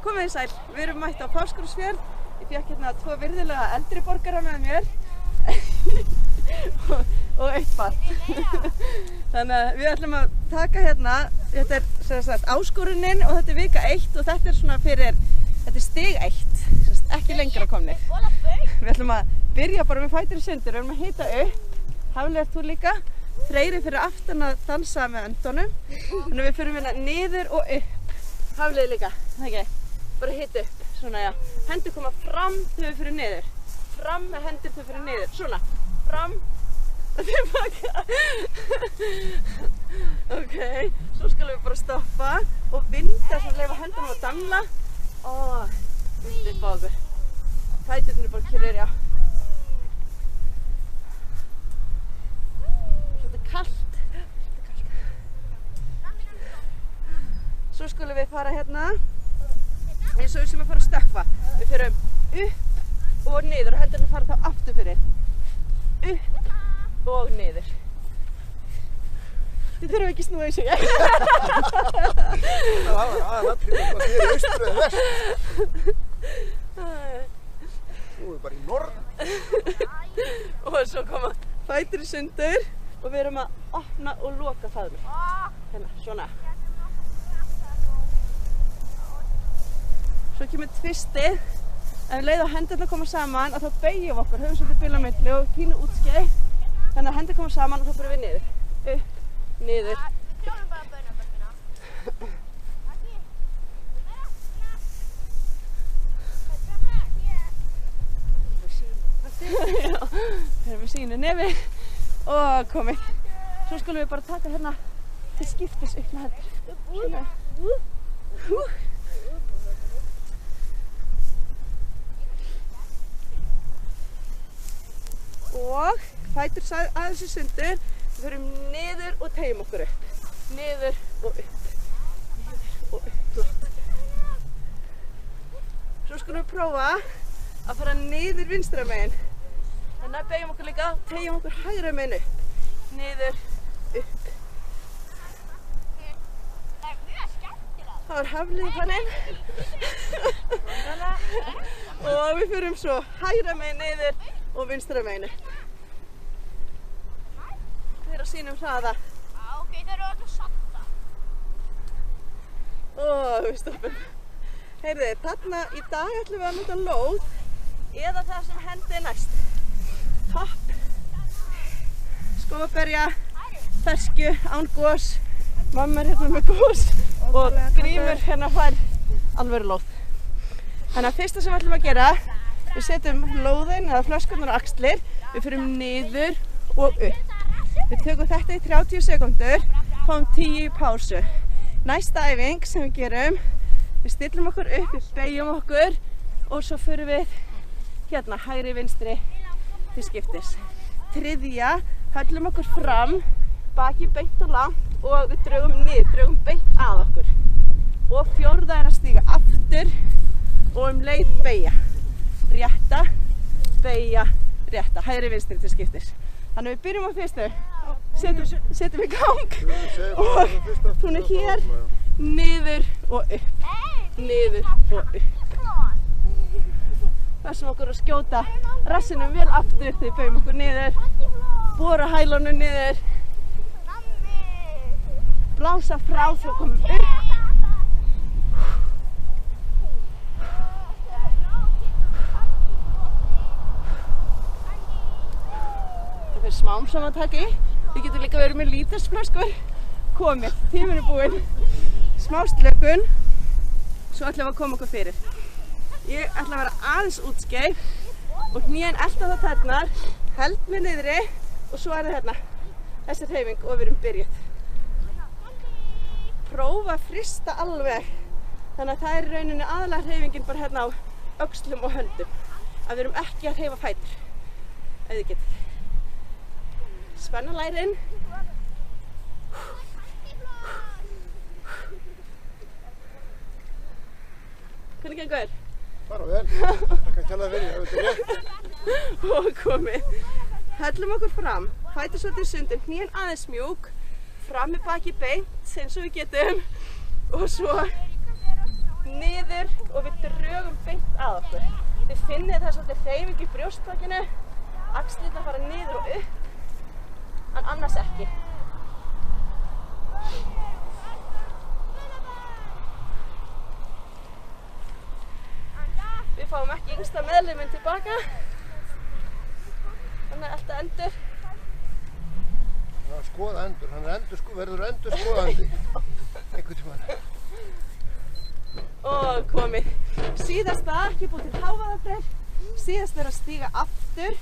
Komið þið sæl, við erum mætt á Fáskrúðsfjörð. Ég fékk hérna 2 virðulega eldri borgara með mér og 1 barn. Þannig að við ætlum að taka hérna, þetta er sem sagt áskorunin og þetta er vika 1 og þetta er svona fyrir, þetta er stig 1, ekki lengra komnir. Við ætlum að byrja bara með fætur í sundur, við erum að hita upp. Hafli, ert þú líka? Freyri fyrir aftan að dansa með öndunum. Þannig að við fyrir hérna niður og upp. Haflið líka, það ekki? Bara hita upp, svona já. Hendur koma fram þegar við fyrir niður. Fram með hendur þegar við fyrir niður. Svona, fram og tilbaka. Ok, svo skulum við bara stoppa og vinda svona, leyfa hendunum að dangla. Vinda upp á okkur. Fæturnir bara kyrrir, já. Kallt. Svo skulum við fara hérna eins og við sem að fara að stökkva. Við förum upp og niður og hendurinn fara þá aftur fyrir. Upp og niður. Þið þurfum ekki snúa í sig. Það var aðalatriðið að þið eru austur eða vest. Nú er bara í norð. Og svo koma fætur í sundur. Og við erum að opna og loka faðminn. Hérna, svona. Svo kemur tvistið. Ef við leiðum að hendurnar koma saman og þá beygjum við okkur. Höfum svolítið bil á milli og pínu útskeið. Þannig að hendur koma saman og þá fyrir við niður. Upp, niður. Kljóðum bara baunabökkuna. Já, þegar við sýnum nefi. Og komið. Svo skulum við bara taka hérna til skiptis upp með hendur. Svona. Og fætur aðeins í sundur. Við förum niður og teygjum okkur upp. Niður og upp. Niður og upp. Flott. Svo skulum við prófa að fara niður vinstra megin. Þannig að beygjum okkur líka, teygjum okkur hægra megin upp. Niður, upp. Það er mjög skemmtilegt. Það var Haflið í panninn. Og við förum svo hægra megin niður og vinstra megin upp. Þeir að sýnum hraða. Já, ok, það eru alltaf sakta. Við stoppum. Heyrðu, þarna í dag ætlum við að nota lóð eða það sem hendi næst. Hopp, skóaberja, fersku, án gos, mamma er hérna með gos og Grímur hérna fær alvöru lóð. Þannig að fyrsta sem við ætlum að gera, við setjum lóðin eða flöskurnar á axlir, við förum niður og upp. Við tökum þetta í 30 sekúndur, fáum 10 í pásu. Næsta æfing sem við gerum, við stillum okkur upp, við beygjum okkur og svo förum við hérna hægri vinstri til skiptis. Þriðja, höllum okkur fram, baki beint og langt og við draugum niður, draugum beint að okkur. Og fjórða er að stíga aftur og leið beygja. Rétta, beygja, rétta, hægri vinstri til skiptis. Þannig við byrjum á fyrstu, setjum í gang og hún er hér, niður og upp, niður og upp. Passum okkur að skjóta rassinum vel aftur þegar við beygjum okkur niður, bora hælunum niður, blása frá svo komum upp. Það fyrir smám saman að taka í. Við getum líka verið með lítarsflöskur. Komið, tíminn er búinn. Smá slökun, svo ætlum við að koma okkur fyrir. Ég ætla að vera aðeins útskeið og hnén elta það tærnar, held mig niðri og svo er það hérna, þessi hreyfing og við erum byrjuð. Prófa að frysta alveg, þannig að það er í rauninni aðalega hreyfingin bara hérna á öxlum og höndum. Að við erum ekki að hreyfa fætur, ef þið getið. Spenna lærin. Hvernig gengur þér? Bara vel, takk að tala fyrir, ef þetta er rétt. Og komið. Hellum okkur fram, fætur svolítið í sundur, hnén aðeins mjúk, fram með baki beint eins og við getum og svo niður og við drögum beint að okkur. Þið finnið það svolítið hreyfing í brjóstbakinu, axlirnar fara niður og upp, en annars ekki. Við fáum ekki yngsta meðliminn tilbaka, þannig að alltaf endur. Það er skoða endur, hann verður endur skoðandi einhvern tímann. Og komið. Síðasta, ekki búið til hávaðafreyr, síðast er að stíga aftur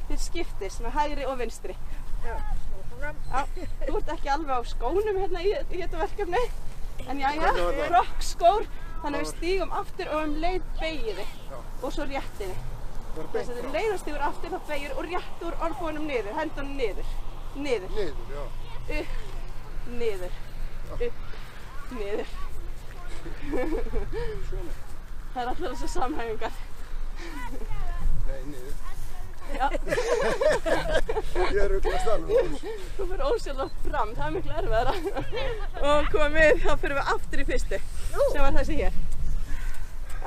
til skiptis með hægri og vinstri. Já, svona. Já, þú ert ekki alveg á skónum hérna í þetta verkefni, en jæja, Hvernig var það? rockskór, þannig að við stígum aftur og leið beygjiði og svo réttiði. Það er Þess að beint þið leiðast yfir aftur, þá beygir og rétt úr olnbogum niður, hendunum niður, niður, niður, já. upp, niður, upp, niður. Svona. Það er allar þessar samhæfingar. Nei, niður. Já, Ég er auðvitað stannum. þú fyrir ósjálfrátt fram, það er miklu erfiðara. Og komið, þá fyrir við aftur í fyrstu, sem var þessi hér.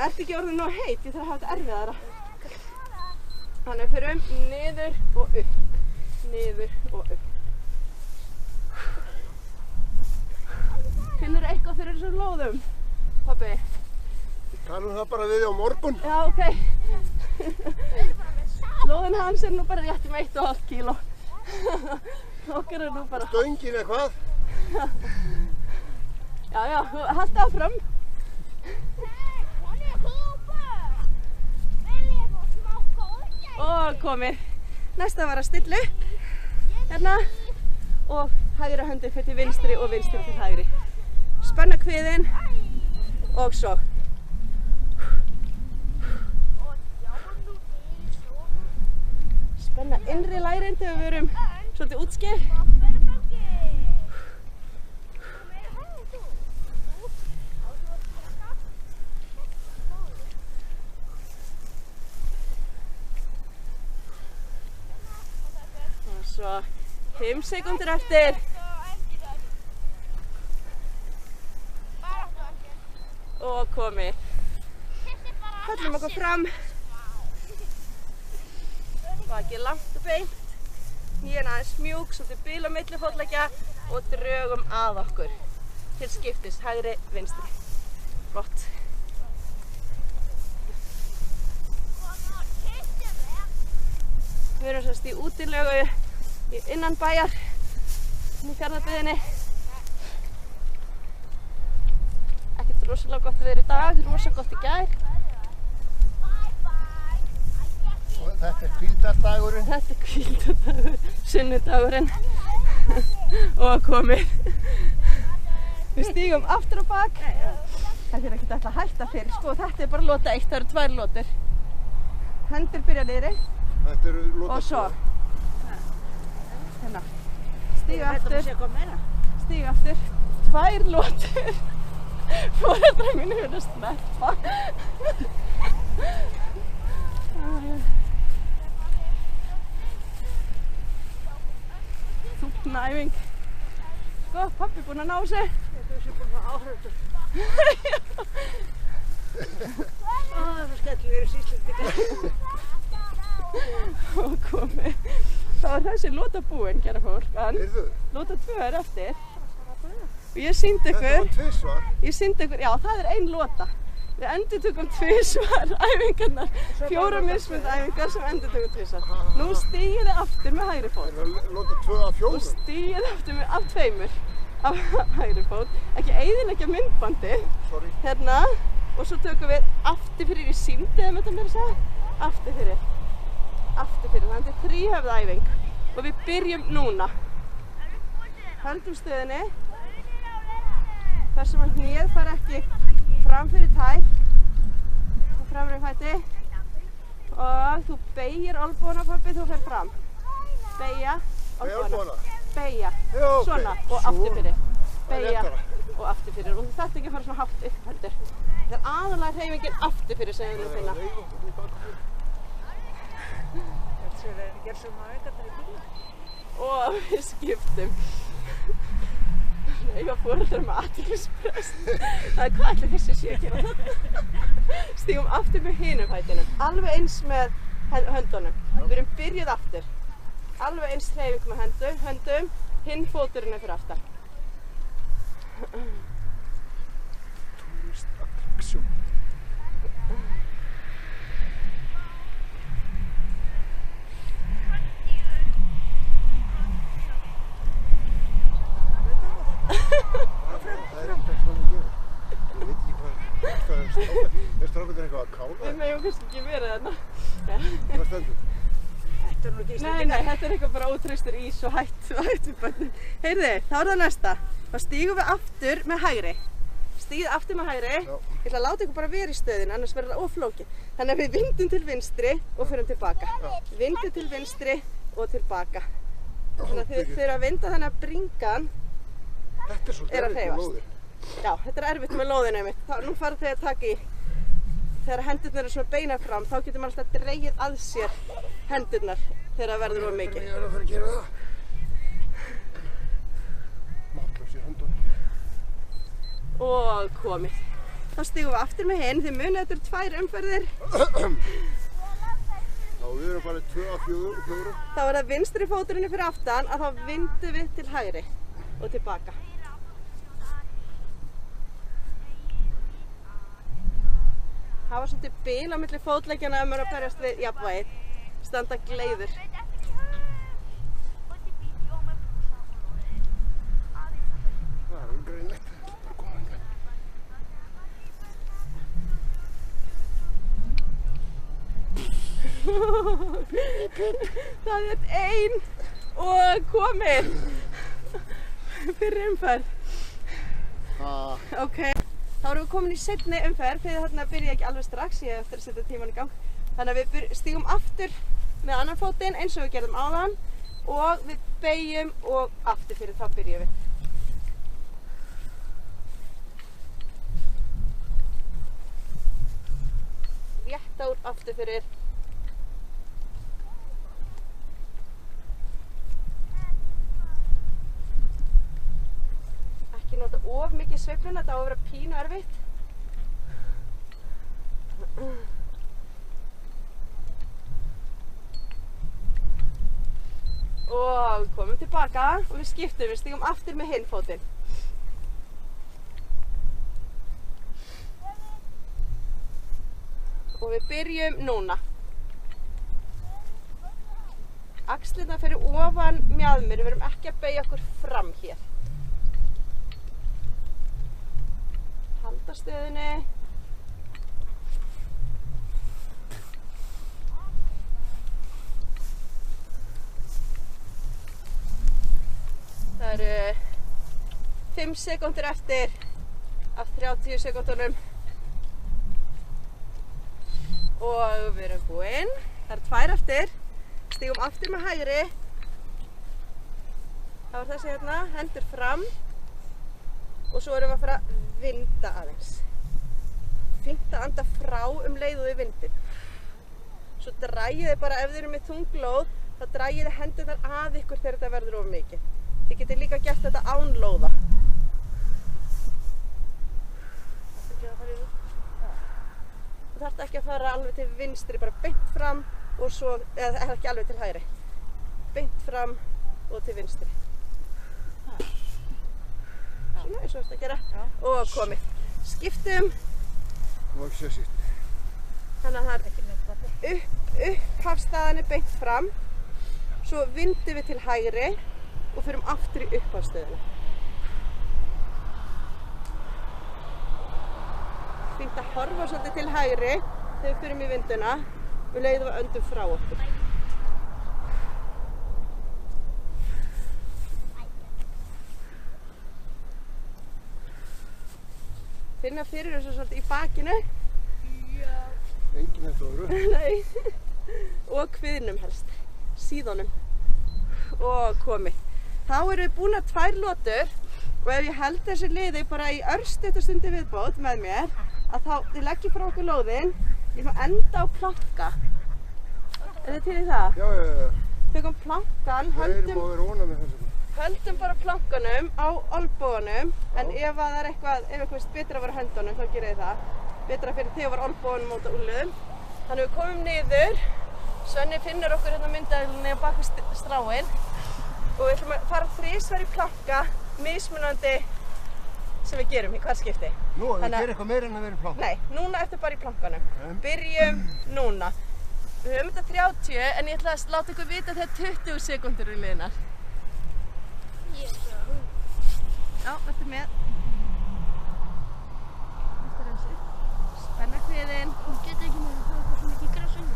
Ertu ekki orðin nóg heit, ég þarf að hafa þetta erfiðara. Þannig fyrir við niður og upp, niður og upp. Finnur eitthvað fyrir þessum lóðum, pabbi? Ég tala það bara við á morgun. Já, ok. Lóðin hans er nú bara rétt 1,5 kíló. Okkar er nú bara... Stöngin eða hvað? Já, haltu áfram. Og komið. Næsta var að stilla upp hérna og hægra höndin fyrir til vinstri og vinstri til hægri. Spenna kviðinn og svo. Spenna innri lærin þegar við erum svolítið útskil. Og svo 5 sekúndur eftir. Og komið. Höllum okkur fram. Bakið langt og beint. Hnén aðeins mjúk, svolítið bil á milli fótleggja og drögum að okkur. Til skiptis, hægri, vinstri. Flott. Við erum sérst í útilegu innan bæjar, í Fjarðabyggðinni. Ekkert rosalega gott veður í dag, rosa gott í gær. Og þetta er hvíldardagurinn. Þetta er hvíldardagur, sunnudagurinn og komið. Við stígum aftur á bak. Þetta er ekkert að hætta fyrir, sko þetta er bara lota 1, það eru 2 lotur. Hendur byrja niðri Þetta eru lota og svo. Hérna, stíga aftur, stíga aftur, 2 lotur. Foreldrar mínu eru að sleppa. Þúfnaæfing. Sko, pabbi er búinn að ná sig. Þú sé búin að áhrifta. Það er skellur í Íslendinga. Og komið. Þá er þessi lota búinn, kæra fólk, en Heyrðu, lota 2 er eftir. Og ég sýndi þetta var ykkur, tvisvar. já það er 1 lota. Við endurtökum 2 æfingarnar, 4 mismunandi æfingar sem endurtökum 2. Nú stígið þið aftur með hægri fót. Það er lota 2 af 4. Og stígið aftur með af 2 af hægri fót. Ekki eyðileggja myndbandið. Sorry. Hérna. Og svo tökum við aftur fyrir í síndi, ef þetta mér að segja. Aftur fyrir. Aftur fyrir. Þannig að þetta er 3-höfða æfing. Og við byrjum núna. Höldum stöðinni. Þar sem að hnéð fara ekki fram fyrir tær. Og fram fyrir fæti. Og þú beygir olnbogana, pabbi, þú fer fram. Beygja olnbogana. Beygja. Já, ok. Svona og aftur fyrir. Það er Beygja léttara. og aftur fyrir. Og þú þarft ekki að fara svona hátt upp heldur. Það er aðalega hreyfingin aftur fyrir sem við viljum finna. Og við skiptum. Ég var foreldrar með athyglisbrest. Það er hvað ætli þessi sé að gera það? Stígum aftur með hinum fætinum. Alveg eins með höndunum. Við erum byrjuð aftur. Alveg eins hreyfing með höndum. Hinn fóturinn er fyrir aftan. Turistattraktion. Það er ekkert svona að gera. Ég veit ekki hvað er strákur. Er strákurinn eitthvað að kála? Við megum kannski ekki verið þarna. Hvað stendur? Þetta er nú ekki Nei, þetta er eitthvað bara ótraustur ís og hætt við börnin. Heyrðu, þá er það næsta. Þá stígum við aftur með hægri. Stígið aftur með hægri. Já. Ég ætla að láta ykkur bara vera í stöðinu, annars verður það of flókið. Þannig að við vindum til vinstri og förum tilbaka. Vindum til vinstri og tilbaka. Þannig að þið eru að vinda þannig að bringan Þetta er svo er að erfitt með hreyfast. lóðir. Já, þetta er erfitt með lóðinu einmitt. Nú fara þið að taka í. Þegar hendurnar eru svona beina fram, þá getur maður alltaf dregið að sér hendurnar þegar það verður of mikið. Ég er að fara að gera það. Máttlaus í höndunum. Og komið. Þá stígum við aftur með hinn. Þið munið þetta eru 2 umferðir. Já, við erum bara 2 af 4. Þá er það vinstri fóturinn fyrir aftan að þá vindum við til hægri og tilbaka. Það var svolítið bil á milli fótleggjana ef maður er að berjast við jafnvægið. Standa gleiður. Það er umgreinlegt. Bara koma hingað. Það er 1 og komið fyrir umferð. Ok, þá erum við komin í seinni umferð fyrir þarna byrja ég ekki alveg strax, ég hef eftir að setja tíman í gang. Þannig að við stígum aftur með annan fótinn eins og við gerðum áðan og við beygjum og aftur fyrir þá byrjum við. Rétt ár aftur fyrir. Ekki nota of mikið sveifluna, þetta á að vera pínu erfitt. Og komum tilbaka og við skiptum, við stígum aftur með hinn fótinn. Og við byrjum núna. Axlirnar fyrir ofan mjaðmir, við verum ekki að beygja okkur fram hér. Halda stöðunni. Það eru 5 sekúndur eftir af 30 sekúndunum. Og við erum búin. Það eru 2 eftir. Stígum aftur með hægri. Það var þessi hérna, hendur fram. Og svo erum við að fara að vinda aðeins. Fínt að anda frá leið og við vindum. Svo dragið þið bara, ef þið eru með þunglóð, þá dragið þið hendurnar að ykkur þegar þetta verður of mikið. Þið getið líka gert þetta án lóða. Þú þarft ekki að fara alveg til vinstri, bara beint fram og svo, eða ekki alveg til hægri. Beint fram og til vinstri. Svona eins og þetta að gera. Og komið. Skiptum. Það var ekki sér sítt. Þannig að það er upphafsstaðan er beint fram. Svo vindum við til hægri og förum aftur í upphafsstöðuna. Fínt að horfa svolítið til hægri þegar við förum í vinduna og leiðum við öndum frá okkur. Finna fyrir þessu svolítið í bakinu. Engin þetta voru. Nei. Og kviðnum helst. Síðunum. Og komið. Þá erum við búin að 2 lotur og ef ég held þessu liði bara í örstuttustundi viðbót með mér að þá þið leggjum frá okkur lóðinn, ég má enda á planka. Er þið til í það? Já. Tökum plankan, Það erum að vera ónað með þessu. höldum bara plankanum á olnbogunum, en ef það er eitthvað, ef eitthvað betra að vera á höndunum, þá gerir þið það. Betra fyrir þig að vera olnbogunum móta úlluðum. Þannig við komum niður, Svenni finnur okkur hérna myndavélinni á bak við stráin og við ætlum að fara þrisvar í planka, mismunandi sem við gerum í hvert skipti. Nú, við gerum eitthvað meira en að vera í planka? Nei, núna eftir bara í plankanum. Byrjum núna. Við höfum þetta 30, en ég ætla að láta ykkur vita þegar 20 sekúndur eru liðnar. Já, verður með. Spenna kviðinn. Hún getur ekki með það er svo mikið gras inni.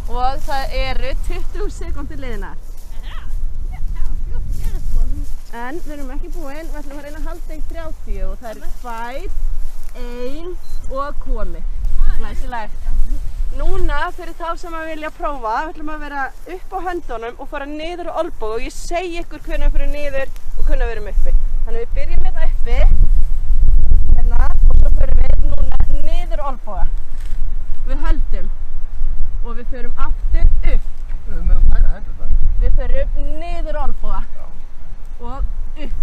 Og það eru 20 sekúndur liðnar. En við erum ekki búin, við ætlum að reyna að halda í 30 og það eru 2, 1 og komið. Glæsilegt. Núna, fyrir þá sem að vilja prófa, við ætlum að vera upp á höndunum og fara niður á olnboga og ég segi ykkur hvernig við fyrir niður og hvernig við erum uppi. Þannig við byrjum hérna uppi, hérna, og svo fyrir við núna niður á olnboga. Við höldum og við förum aftur upp. Við mögum færa hendurnar. Við förum niður á olnboga og upp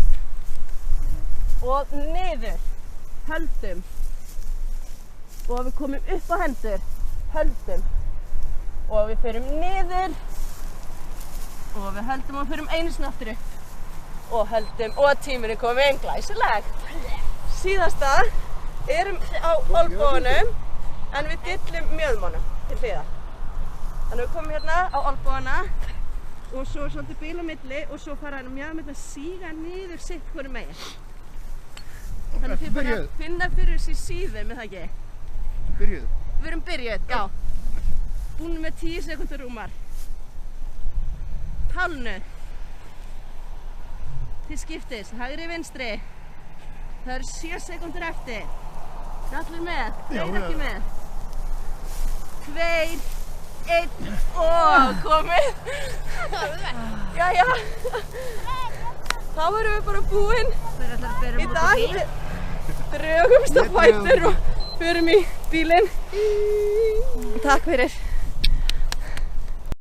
og niður, höldum og við komum upp á hendur, höldum og við förum niður og við höldum og förum einu sinni aftur upp og höldum og tíminn er kominn. Glæsilegt. Síðasta erum á olnbogunum en við dillum mjöðmónum til hliðar. Þannig við komum hérna á olnbogana og svo svolítið bil á milli og svo fara mjöðmónum að síga niður sitt hvoru megin. Þannig þið bara finna fyrir þessi síðum, er það ekki? Byrjuðu. Við erum byrjuð, já. Búin með 10 sekúndur rúmar. Hálnu. Til skiptis, hægri vinstri. Það eru 7 sekúndur eftir. Er allir með? Þeir ekki með. 2, 1 og komið. Jæja. Þá erum við bara búin í dag. Við drögumst á fætur og förum í bílinn. Takk fyrir.